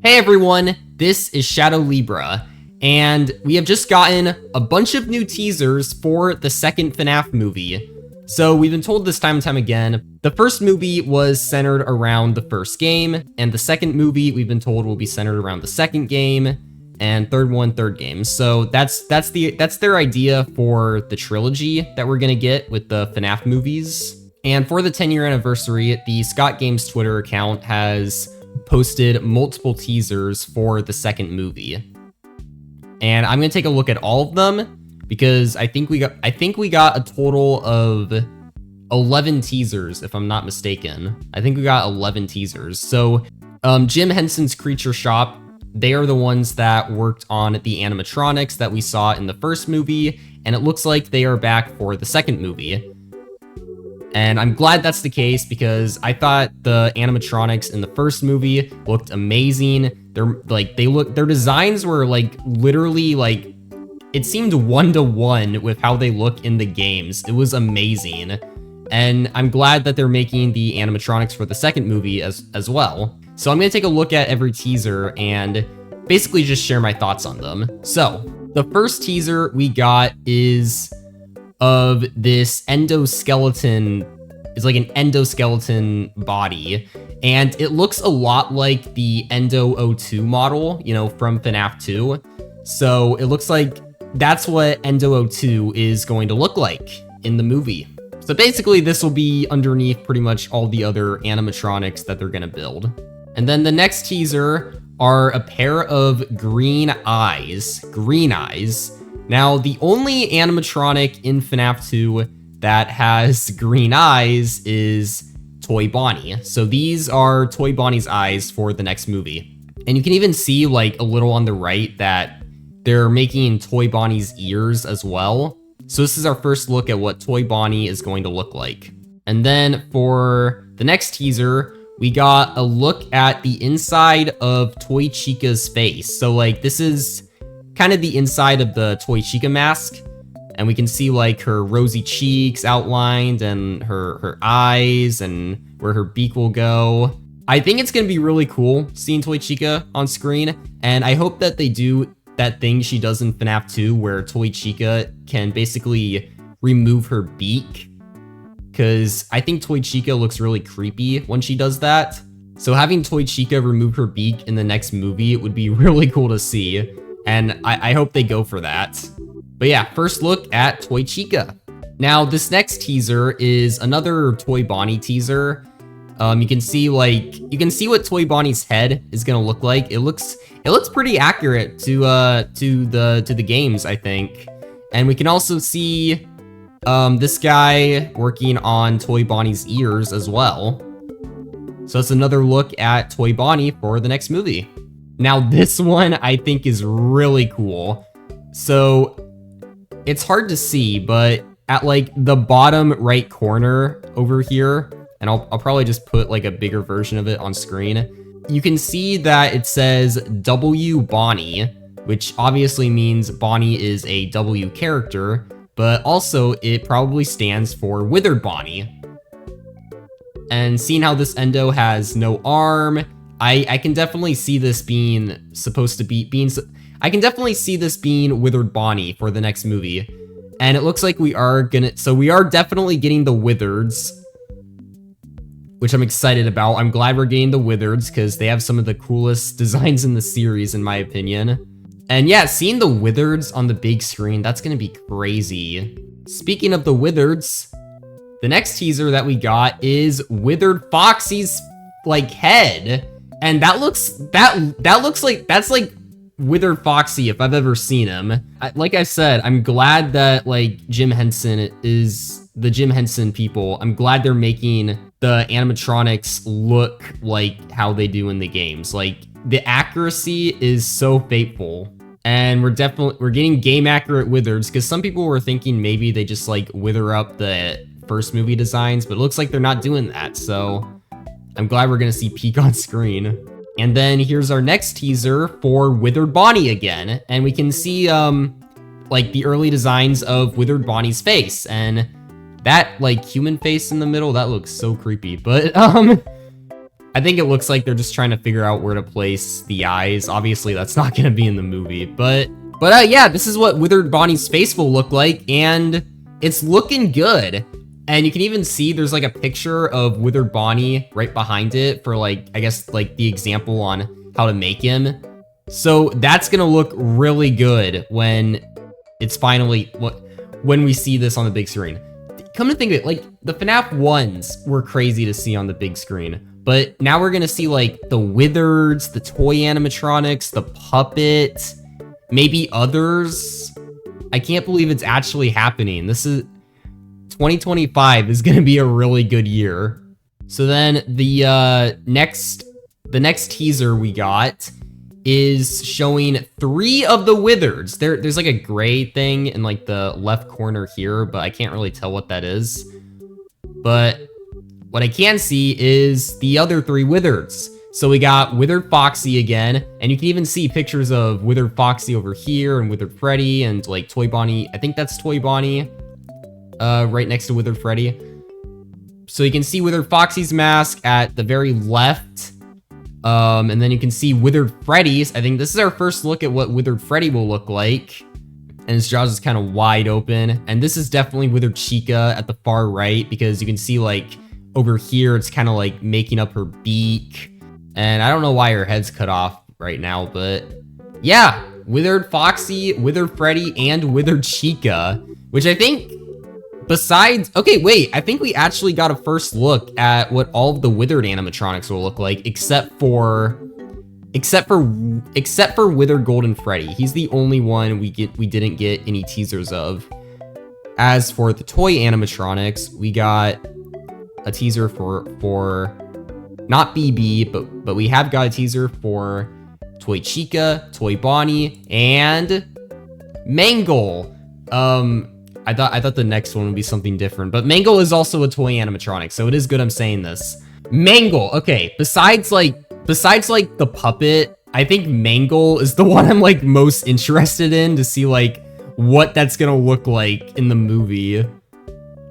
Hey everyone, this is Shadow Libra, and we have just gotten a bunch of new teasers for the second FNAF movie. So we've been told this time and time again, the first movie was centered around the first game, and the second movie we've been told will be centered around the second game, and third game. So that's their idea for the trilogy that we're gonna get with the FNAF movies. And for the 10-year anniversary, the Scott Games Twitter account has posted multiple teasers for the second movie. And I'm gonna take a look at all of them because I think we got a total of 11 teasers, if I'm not mistaken. I think we got 11 teasers. So Jim Henson's Creature Shop, they are the ones that worked on the animatronics that we saw in the first movie, and it looks like they are back for the second movie. And I'm glad that's the case because I thought the animatronics in the first movie looked amazing. Their designs were literally it seemed one-to-one with how they look in the games. It was amazing. And I'm glad that they're making the animatronics for the second movie as well. So I'm gonna take a look at every teaser and basically just share my thoughts on them. So the first teaser we got is of this endoskeleton. It's like an endoskeleton body, and it looks a lot like the Endo 02 model, you know, from FNAF 2. So it looks like that's what Endo 02 is going to look like in the movie. So basically this will be underneath pretty much all the other animatronics that they're gonna build. And then the next teaser are a pair of green eyes. Now, the only animatronic in FNAF 2 that has green eyes is Toy Bonnie. So these are Toy Bonnie's eyes for the next movie. And you can even see a little on the right that they're making Toy Bonnie's ears as well. So this is our first look at what Toy Bonnie is going to look like. And then for the next teaser, we got a look at the inside of Toy Chica's face. So this is kind of the inside of the Toy Chica mask, and we can see her rosy cheeks outlined and her eyes and where her beak will go. I think it's gonna be really cool seeing Toy Chica on screen, and I hope that they do that thing she does in FNAF 2 where Toy Chica can basically remove her beak, because I think Toy Chica looks really creepy when she does that. So having Toy Chica remove her beak in the next movie would be really cool to see. And I hope they go for that. But yeah, first look at Toy Chica. Now, this next teaser is another Toy Bonnie teaser. You can see what Toy Bonnie's head is gonna look like. It looks pretty accurate to the games, I think. And we can also see this guy working on Toy Bonnie's ears as well. So that's another look at Toy Bonnie for the next movie. Now this one I think is really cool. So it's hard to see, but at the bottom right corner over here, and I'll probably just put a bigger version of it on screen, you can see that it says W Bonnie, which obviously means Bonnie is a W character, but also it probably stands for Withered Bonnie. And seeing how this endo has no arm, I can definitely see this being I can definitely see this being Withered Bonnie for the next movie. And it looks like we are definitely getting the Withereds, which I'm excited about. I'm glad we're getting the Withereds because they have some of the coolest designs in the series, in my opinion. And yeah, seeing the Withereds on the big screen, that's gonna be crazy. Speaking of the Withereds, the next teaser that we got is Withered Foxy's head. And that's Withered Foxy if I've ever seen him. Like I said, I'm glad that Jim Henson is the Jim Henson people. I'm glad they're making the animatronics look like how they do in the games. The accuracy is so faithful. And we're getting game accurate withers, because some people were thinking maybe they just wither up the first movie designs, but it looks like they're not doing that. So I'm glad we're gonna see Peak on screen. And then here's our next teaser for Withered Bonnie again. And we can see the early designs of Withered Bonnie's face. And that human face in the middle, that looks so creepy. But I think it looks like they're just trying to figure out where to place the eyes. Obviously, that's not gonna be in the movie, but yeah, this is what Withered Bonnie's face will look like, and it's looking good. And you can even see there's like a picture of Withered Bonnie right behind it for like, I guess like the example on how to make him. So that's gonna look really good when it's finally, when we see this on the big screen. Come to think of it, like the FNAF ones were crazy to see on the big screen, but now we're gonna see like the Withereds, the toy animatronics, the puppet, maybe others. I can't believe it's actually happening. This is 2025 is gonna be a really good year. So then the next teaser we got is showing 3 of the Withereds. There's like a gray thing in like the left corner here, but I can't really tell what that is. But what I can see is the other 3 Withereds. So we got Withered Foxy again, and you can even see pictures of Withered Foxy over here and Withered Freddy and like Toy Bonnie. I think that's Toy Bonnie, right next to Withered Freddy. So you can see Withered Foxy's mask at the very left. And then you can see Withered Freddy's. I think this is our first look at what Withered Freddy will look like. And his jaws is kind of wide open. And this is definitely Withered Chica at the far right, because you can see like over here, it's kind of like making up her beak. And I don't know why her head's cut off right now, but yeah, Withered Foxy, Withered Freddy, and Withered Chica, which I think besides, okay, wait, I think we actually got a first look at what all of the Withered animatronics will look like, except for Withered Golden Freddy. He's the only one we didn't get any teasers of. As for the toy animatronics, we got a teaser for not BB, but we have got a teaser for Toy Chica, Toy Bonnie, and Mangle. I thought the next one would be something different, but Mangle is also a toy animatronic, so it is good I'm saying this. Mangle, okay, besides like the puppet, I think Mangle is the one I'm like most interested in to see like what that's gonna look like in the movie.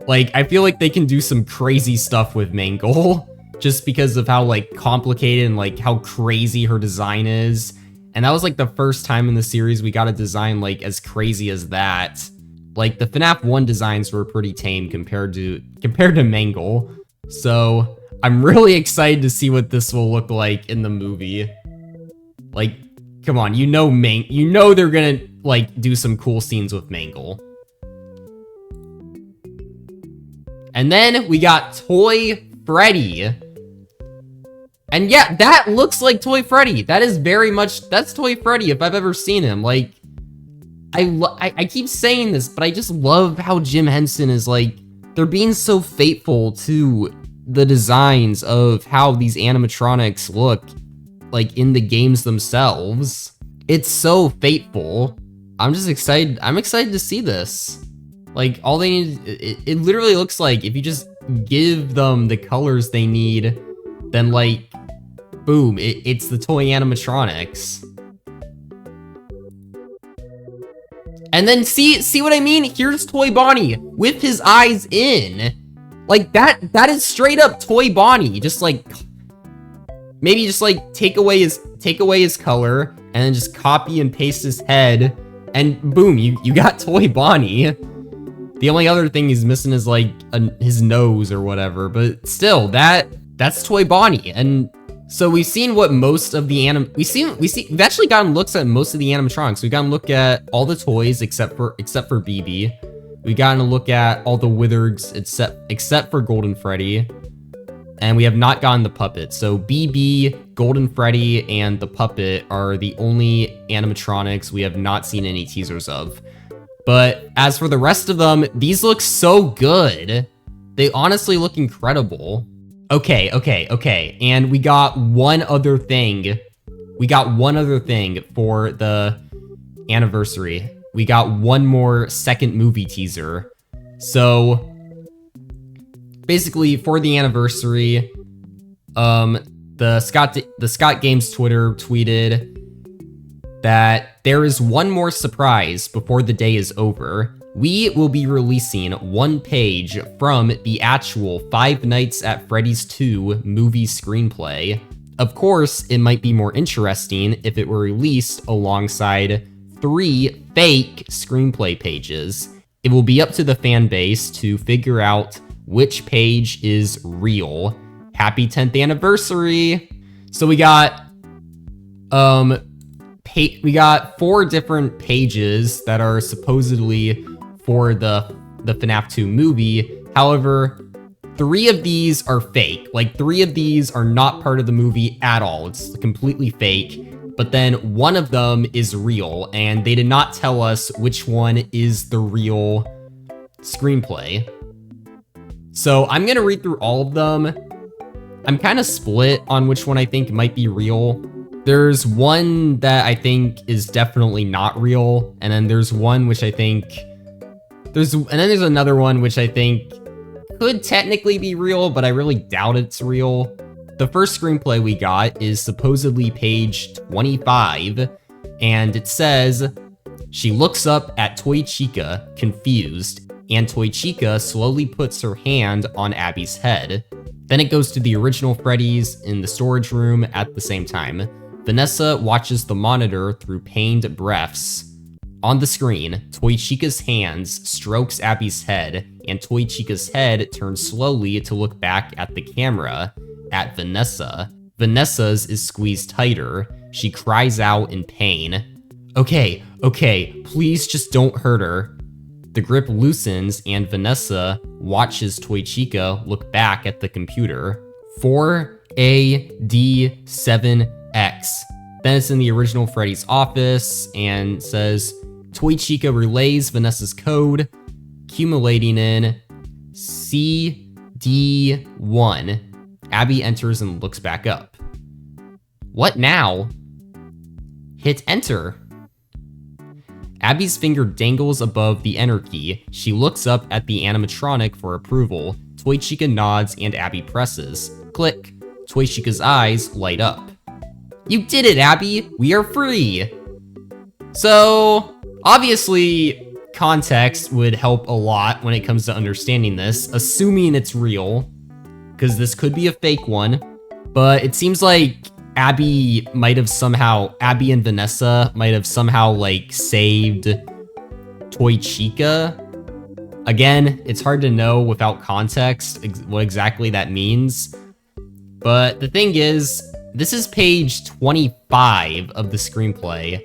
Like, I feel like they can do some crazy stuff with Mangle just because of how like complicated and like how crazy her design is. And that was like the first time in the series we got a design like as crazy as that. Like the FNAF 1 designs were pretty tame compared to Mangle. So I'm really excited to see what this will look like in the movie. Like, come on, you know they're gonna like do some cool scenes with Mangle. And then we got Toy Freddy. And yeah, that looks like Toy Freddy. That is very much, that's Toy Freddy if I've ever seen him. Like, I keep saying this, but I just love how Jim Henson is like, they're being so faithful to the designs of how these animatronics look like in the games themselves. It's so faithful. I'm just excited. I'm excited to see this. Like, all they need, it literally looks like if you just give them the colors they need, then like, boom, it's the toy animatronics. And then see what I mean? Here's Toy Bonnie with his eyes in. Like that is straight up Toy Bonnie. Just like, maybe just like take away his color and then just copy and paste his head and boom, you got Toy Bonnie. The only other thing he's missing is like his nose or whatever, but still that's Toy Bonnie. And so we've seen what most of the we've actually gotten looks at most of the animatronics. We've gotten a look at all the toys except for BB. We've gotten a look at all the Withereds except for Golden Freddy. And we have not gotten the puppet. So BB, Golden Freddy, and the puppet are the only animatronics we have not seen any teasers of. But as for the rest of them, these look so good. They honestly look incredible. Okay. And we got one other thing. We got one other thing for the anniversary. We got one more second movie teaser. So basically for the anniversary, the Scott Games Twitter tweeted that there is one more surprise before the day is over. we will be releasing one page from the actual Five Nights at Freddy's 2 movie screenplay. Of course, it might be more interesting if it were released alongside 3 fake screenplay pages. It will be up to the fan base to figure out which page is real. Happy 10th anniversary! So we got 4 different pages that are supposedly for the FNAF 2 movie. However, 3 of these are fake. Like, 3 of these are not part of the movie at all. It's completely fake. But then one of them is real, and they did not tell us which one is the real screenplay. So I'm gonna read through all of them. I'm kind of split on which one I think might be real. There's one that I think is definitely not real, and then there's one which I think there's another one which I think could technically be real, but I really doubt it's real. The first screenplay we got is supposedly page 25, and it says, she looks up at Toy Chica, confused, and Toy Chica slowly puts her hand on Abby's head. Then it goes to the original Freddy's in the storage room at the same time. Vanessa watches the monitor through pained breaths. On the screen, Toy Chica's hands strokes Abby's head, and Toy Chica's head turns slowly to look back at the camera, at Vanessa. Vanessa's is squeezed tighter. She cries out in pain. Okay, please just don't hurt her. The grip loosens, and Vanessa watches Toy Chica look back at the computer. 4AD7X. Then it's in the original Freddy's office and says, Toy Chica relays Vanessa's code, accumulating in CD1. Abby enters and looks back up. What now? Hit enter. Abby's finger dangles above the enter key. She looks up at the animatronic for approval. Toy Chica nods and Abby presses. Click. Toy Chica's eyes light up. You did it, Abby! We are free! So, obviously, context would help a lot when it comes to understanding this, assuming it's real, because this could be a fake one, but it seems like Abby and Vanessa might have somehow, like, saved Toy Chica. Again, it's hard to know without context what exactly that means, but the thing is, this is page 25 of the screenplay.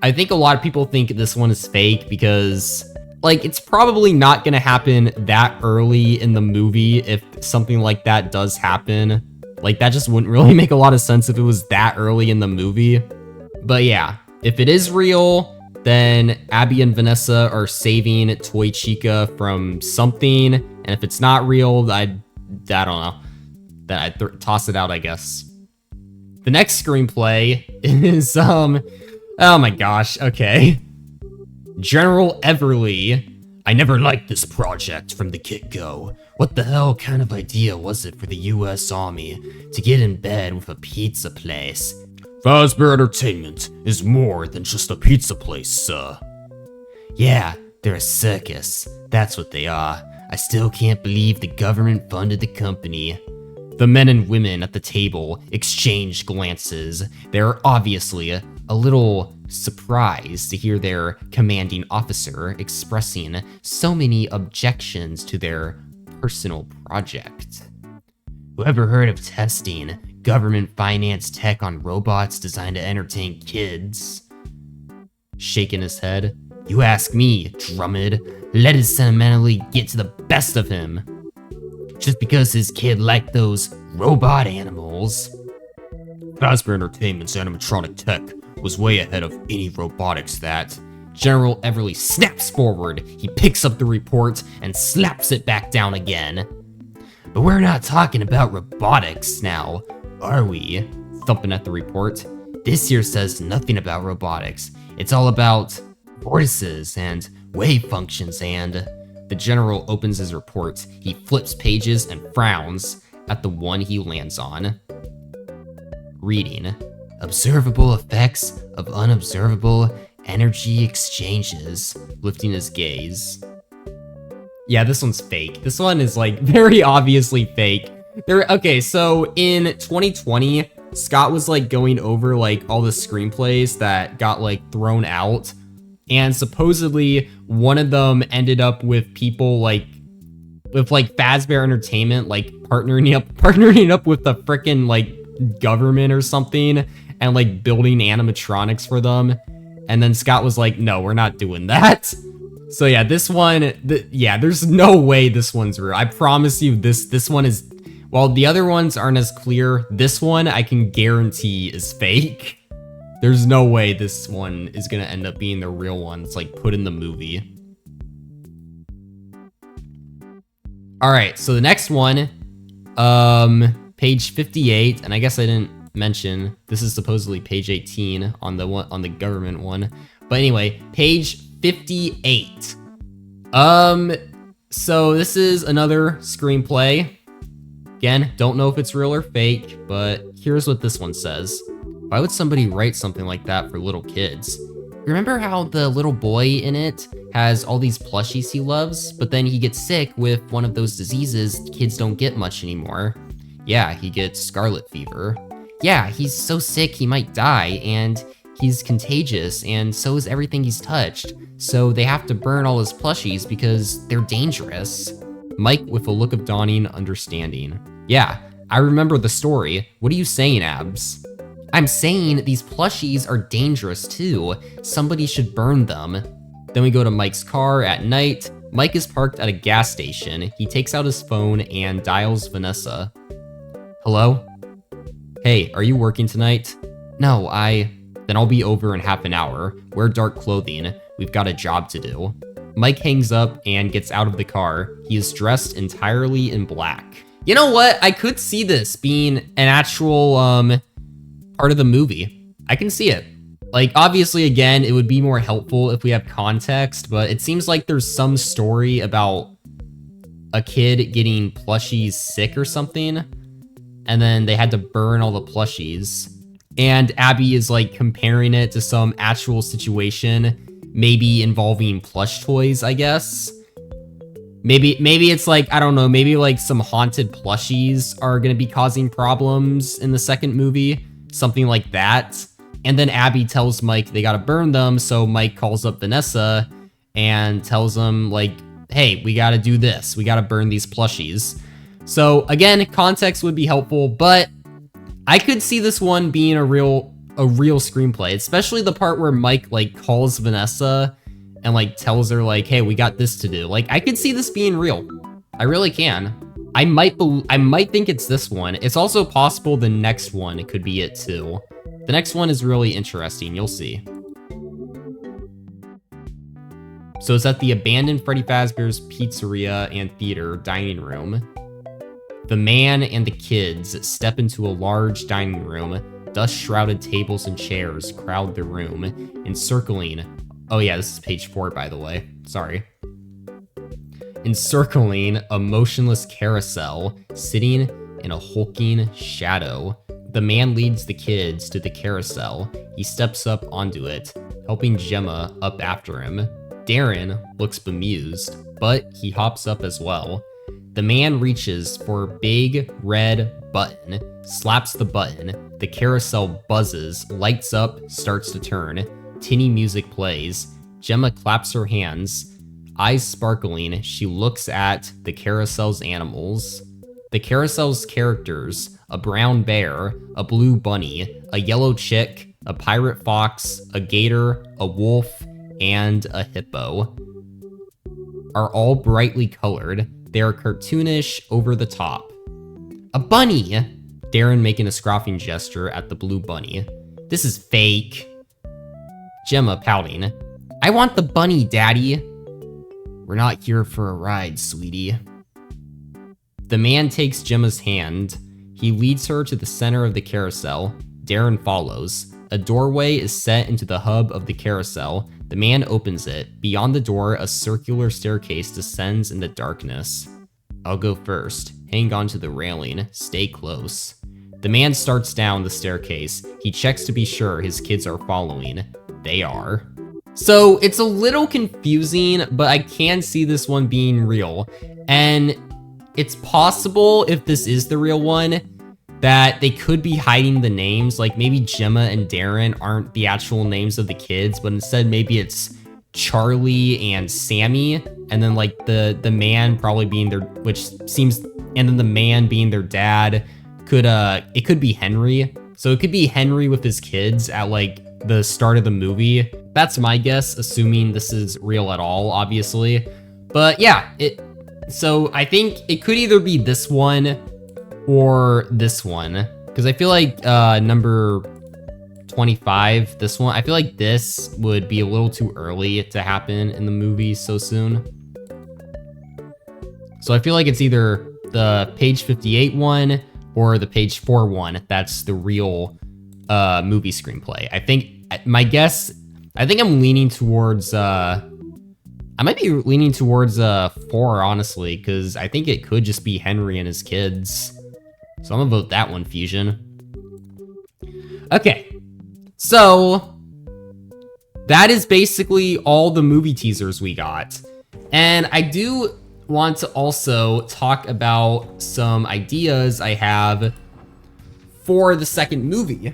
I think a lot of people think this one is fake because, like, it's probably not gonna happen that early in the movie if something like that does happen. Like, that just wouldn't really make a lot of sense if it was that early in the movie. But yeah, if it is real, then Abby and Vanessa are saving Toy Chica from something. And if it's not real, I don't know. Then I'd toss it out, I guess. The next screenplay is, oh my gosh, okay. General Everly. I never liked this project from the get-go. What the hell kind of idea was it for the US Army to get in bed with a pizza place? Fazbear Entertainment is more than just a pizza place, sir. Yeah, they're a circus. That's what they are. I still can't believe the government funded the company. The men and women at the table exchange glances. They're obviously a little surprised to hear their commanding officer expressing so many objections to their personal project. Whoever heard of testing government-financed tech on robots designed to entertain kids? Shaking his head. You ask me, Drummond. Let it sentimentally get to the best of him. Just because his kid liked those robot animals. Fazbear Entertainment's animatronic tech was way ahead of any robotics that. General Everly snaps forward. He picks up the report and slaps it back down again. But we're not talking about robotics now, are we? Thumping at the report. This here says nothing about robotics. It's all about vortices and wave functions and... The general opens his report. He flips pages and frowns at the one he lands on. Reading. Observable effects of unobservable Energy exchanges, lifting his gaze. Yeah, this one's fake. This one is like very obviously fake. Okay, so in 2020, Scott was like going over like all the screenplays that got like thrown out, and supposedly one of them ended up with people like with like Fazbear Entertainment like partnering up with the frickin' like government or something and like building animatronics for them. And then Scott was like, no, we're not doing that. So yeah, this one, yeah, there's no way this one's real. I promise you this one is, while the other ones aren't as clear, this one I can guarantee is fake. There's no way this one is gonna end up being the real one. It's like put in the movie. All right, so the next one, page 58, and I guess I didn't mention this is supposedly page 18 on the government one, but anyway, page 58. So this is another screenplay. Again, don't know if it's real or fake, but here's what this one says. Why would somebody write something like that for little kids? Remember how the little boy in it has all these plushies he loves, but then he gets sick with one of those diseases kids don't get much anymore? Yeah, he gets scarlet fever. Yeah, he's so sick he might die, and he's contagious, and so is everything he's touched. So they have to burn all his plushies because they're dangerous. Mike with a look of dawning understanding. Yeah, I remember the story. What are you saying, Abs? I'm saying these plushies are dangerous too. Somebody should burn them. Then we go to Mike's car at night. Mike is parked at a gas station. He takes out his phone and dials Vanessa. Hello? Hey, are you working tonight? No, Then I'll be over in half an hour. Wear dark clothing. We've got a job to do. Mike hangs up and gets out of the car. He is dressed entirely in black. You know what? I could see this being an actual, part of the movie. I can see it. Like, obviously, again, it would be more helpful if we have context, but it seems like there's some story about a kid getting plushies sick or something, and then they had to burn all the plushies. And Abby is like comparing it to some actual situation, maybe involving plush toys, I guess. Maybe it's like, I don't know, maybe like some haunted plushies are gonna be causing problems in the second movie. Something like that. And then Abby tells Mike they gotta burn them, so Mike calls up Vanessa and tells him like, hey, we gotta do this. We gotta burn these plushies. So again, context would be helpful, but I could see this one being a real screenplay, especially the part where Mike like calls Vanessa and like tells her like, hey, we got this to do. Like, I could see this being real. I really can. I might think it's this one. It's also possible the next one could be it too. The next one is really interesting, you'll see. So it's at the abandoned Freddy Fazbear's Pizzeria and Theater dining room. The man and the kids step into a large dining room. Dust-shrouded tables and chairs crowd the room, encircling... Oh yeah, this is page 4, by the way. Sorry. Encircling a motionless carousel, sitting in a hulking shadow. The man leads the kids to the carousel. He steps up onto it, helping Gemma up after him. Darren looks bemused, but he hops up as well. The man reaches for a big red button, slaps the button. The carousel buzzes, lights up, starts to turn. Tinny music plays. Gemma claps her hands. Eyes sparkling, she looks at the carousel's animals. The carousel's characters: a brown bear, a blue bunny, a yellow chick, a pirate fox, a gator, a wolf, and a hippo, are all brightly colored. They are cartoonish, over the top. A bunny! Darren making a scoffing gesture at the blue bunny. This is fake. Gemma pouting. I want the bunny, Daddy. We're not here for a ride, sweetie. The man takes Gemma's hand. He leads her to the center of the carousel. Darren follows. A doorway is set into the hub of the carousel. The man opens it. Beyond the door, a circular staircase descends in the darkness. I'll go first. Hang on to the railing. Stay close. The man starts down the staircase. He checks to be sure his kids are following. They are. So it's a little confusing, but I can see this one being real. And it's possible, if this is the real one, that they could be hiding the names. Like maybe Gemma and Darren aren't the actual names of the kids, but instead maybe it's Charlie and Sammy, and then like the man probably being their, and then the man being their dad. It could be Henry. So it could be Henry with his kids at like the start of the movie. That's my guess, assuming this is real at all, obviously. But yeah, so I think it could either be this one or this one, because I feel like number 25, this one, I feel like this would be a little too early to happen in the movie so soon. So I feel like it's either the page 58 one or the page 4 one. That's the real movie screenplay. I think I'm leaning towards I might be leaning towards 4, honestly, because I think it could just be Henry and his kids. So I'm gonna vote that one, Fusion. Okay, so that is basically all the movie teasers we got. And I do want to also talk about some ideas I have for the second movie.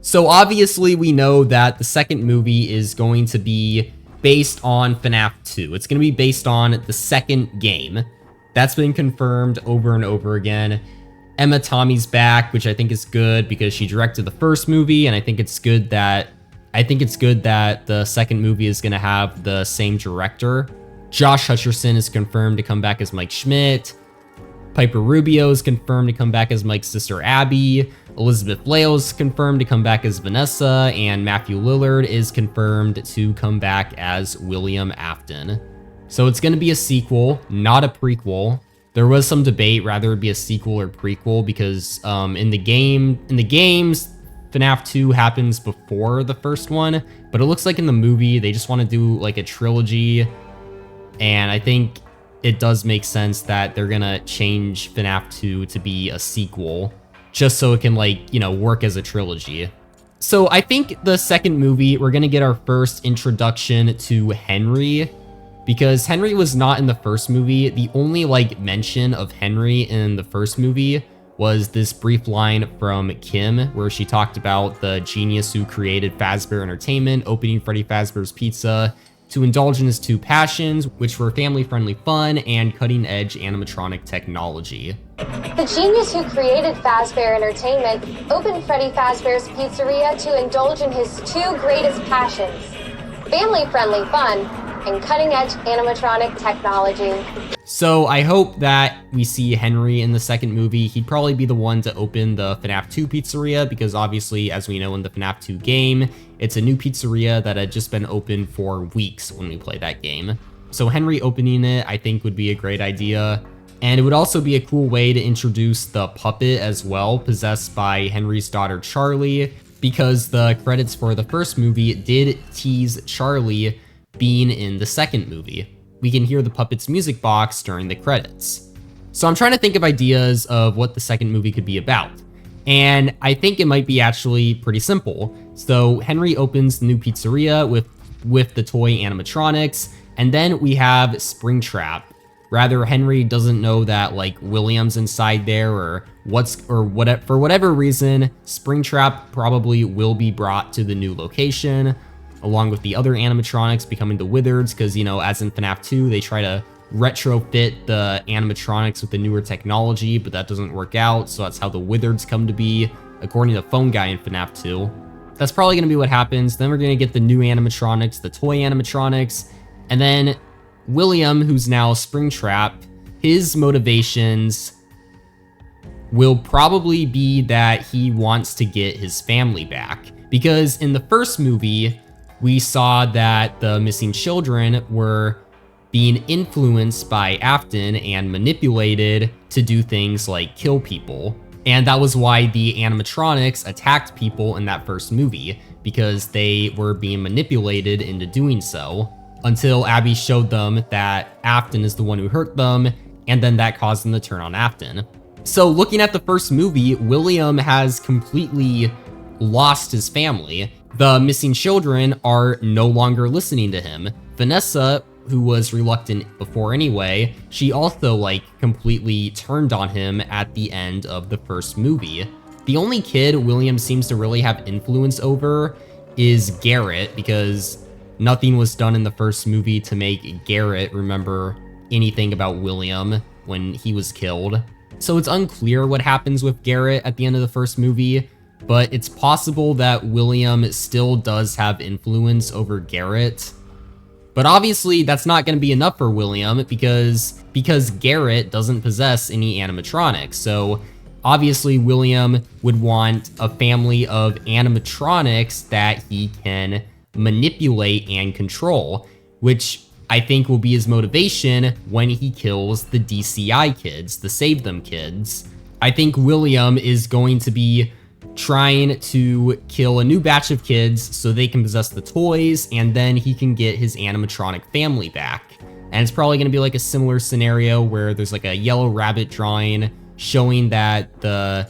So obviously we know that the second movie is going to be based on FNAF 2. It's going to be based on the second game. That's been confirmed over and over again. Emma Tommy's back, which I think is good because she directed the first movie, and I think it's good that the second movie is going to have the same director. Josh Hutcherson is confirmed to come back as Mike Schmidt. Piper Rubio is confirmed to come back as Mike's sister Abby. Elizabeth Lales confirmed to come back as Vanessa, and Matthew Lillard is confirmed to come back as William Afton. So it's going to be a sequel, not a prequel. There was some debate whether it be a sequel or prequel because in the games, FNAF 2 happens before the first one, but it looks like in the movie they just want to do like a trilogy, and I think it does make sense that they're gonna change FNAF 2 to be a sequel, just so it can work as a trilogy. So I think the second movie, we're gonna get our first introduction to Henry, because Henry was not in the first movie. The only mention of Henry in the first movie was this brief line from Kim where she talked about the genius who created Fazbear Entertainment opening Freddy Fazbear's Pizza to indulge in his two passions, which were family-friendly fun and cutting-edge animatronic technology. The genius who created Fazbear Entertainment opened Freddy Fazbear's Pizzeria to indulge in his two greatest passions, family-friendly fun and cutting-edge animatronic technology. So I hope that we see Henry in the second movie. He'd probably be the one to open the FNAF 2 pizzeria because obviously, as we know in the FNAF 2 game, it's a new pizzeria that had just been open for weeks when we play that game. So Henry opening it, I think, would be a great idea. And it would also be a cool way to introduce the puppet as well, possessed by Henry's daughter Charlie, because the credits for the first movie did tease Charlie being in the second movie. We can hear the puppet's music box during the credits. So I'm trying to think of ideas of what the second movie could be about. And I think it might be actually pretty simple. So Henry opens the new pizzeria with the toy animatronics, and then we have Springtrap. Rather, Henry doesn't know that William's inside there or for whatever reason, Springtrap probably will be brought to the new location, along with the other animatronics becoming the Wizards, because, as in FNAF 2, they try to retrofit the animatronics with the newer technology, but that doesn't work out, so that's how the Wizards come to be, according to Phone Guy in FNAF 2. That's probably going to be what happens. Then we're going to get the new animatronics, the toy animatronics, and then William, who's now Springtrap, his motivations will probably be that he wants to get his family back, because in the first movie, we saw that the missing children were being influenced by Afton and manipulated to do things like kill people. And that was why the animatronics attacked people in that first movie, because they were being manipulated into doing so, until Abby showed them that Afton is the one who hurt them, and then that caused them to turn on Afton. So looking at the first movie, William has completely lost his family. The missing children are no longer listening to him. Vanessa, who was reluctant before anyway, she also like completely turned on him at the end of the first movie. The only kid William seems to really have influence over is Garrett, because nothing was done in the first movie to make Garrett remember anything about William when he was killed. So it's unclear what happens with Garrett at the end of the first movie, but it's possible that William still does have influence over Garrett. But obviously that's not going to be enough for William because Garrett doesn't possess any animatronics. So obviously William would want a family of animatronics that he can manipulate and control, which I think will be his motivation when he kills the DCI kids, the Save Them kids. I think William is going to be trying to kill a new batch of kids so they can possess the toys, and then he can get his animatronic family back. And it's probably going to be like a similar scenario where there's like a yellow rabbit drawing showing that the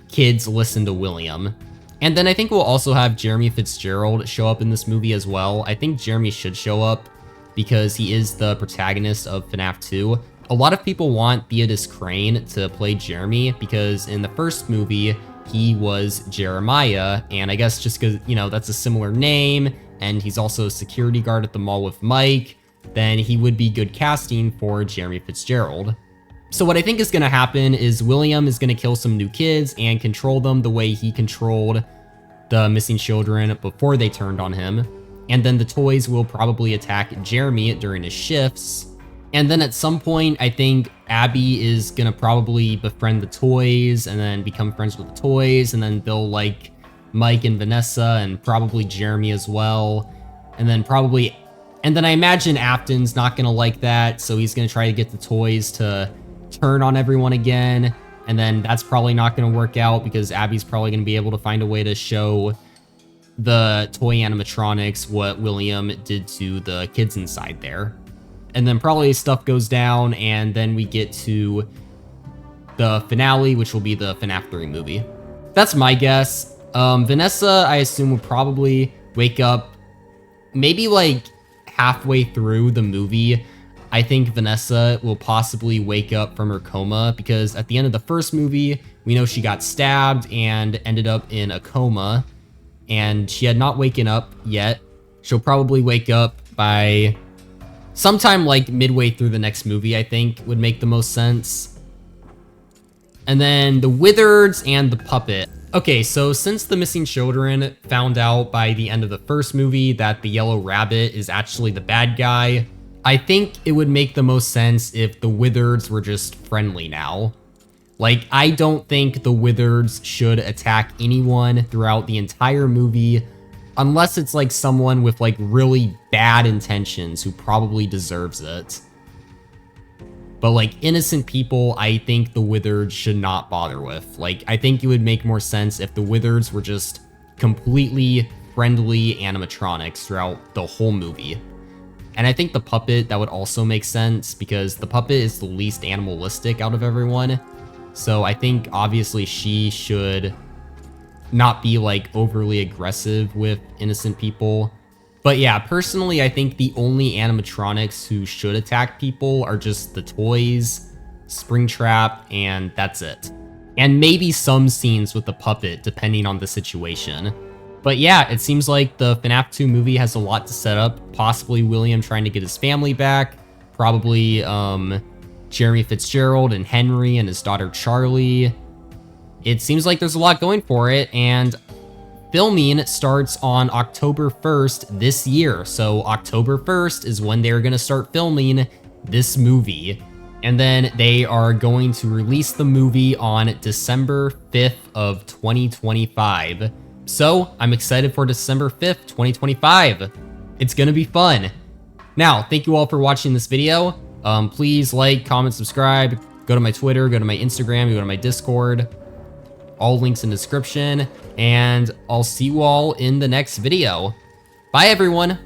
kids listen to William. And then I think we'll also have Jeremy Fitzgerald show up in this movie as well. I think Jeremy should show up because he is the protagonist of FNAF 2. A lot of people want Theodis Crane to play Jeremy because in the first movie, he was Jeremiah, and I guess just because, you know, that's a similar name, and he's also a security guard at the mall with Mike, then he would be good casting for Jeremy Fitzgerald. So what I think is going to happen is William is going to kill some new kids and control them the way he controlled the missing children before they turned on him. And then the toys will probably attack Jeremy during his shifts. And then at some point, I think Abby is gonna probably befriend the toys and then become friends with the toys, and then they'll like Mike and Vanessa and probably Jeremy as well. And then I imagine Afton's not gonna like that, so he's gonna try to get the toys to turn on everyone again. And then that's probably not gonna work out because Abby's probably gonna be able to find a way to show the toy animatronics what William did to the kids inside there. And then probably stuff goes down, and then we get to the finale, which will be the FNAF 3 movie. That's my guess. Vanessa, I assume, will probably wake up maybe like halfway through the movie. I think Vanessa will possibly wake up from her coma because at the end of the first movie, we know she got stabbed and ended up in a coma, and she had not waken up yet. She'll probably wake up by sometime like midway through the next movie, I think would make the most sense. And then the Wizards and the puppet. Okay, so since the missing children found out by the end of the first movie that the yellow rabbit is actually the bad guy, I think it would make the most sense if the Wizards were just friendly now. Like, I don't think the Wizards should attack anyone throughout the entire movie unless it's like someone with like really bad intentions who probably deserves it. But like innocent people, I think the Wizards should not bother with. Like, I think it would make more sense if the Wizards were just completely friendly animatronics throughout the whole movie. And I think the puppet, that would also make sense because the puppet is the least animalistic out of everyone. So I think obviously she should not be like overly aggressive with innocent people. But yeah, personally, I think the only animatronics who should attack people are just the toys, Springtrap, and that's it. And maybe some scenes with the puppet, depending on the situation. But yeah, it seems like the FNAF 2 movie has a lot to set up. Possibly William trying to get his family back. Probably Jeremy Fitzgerald and Henry and his daughter Charlie. It seems like there's a lot going for it, and filming starts on October 1st this year. So October 1st is when they're going to start filming this movie. And then they are going to release the movie on December 5th of 2025. So I'm excited for December 5th, 2025. It's going to be fun. Now, thank you all for watching this video. Please like, comment, subscribe, go to my Twitter, go to my Instagram, go to my Discord. All links in the description, and I'll see you all in the next video. Bye, everyone.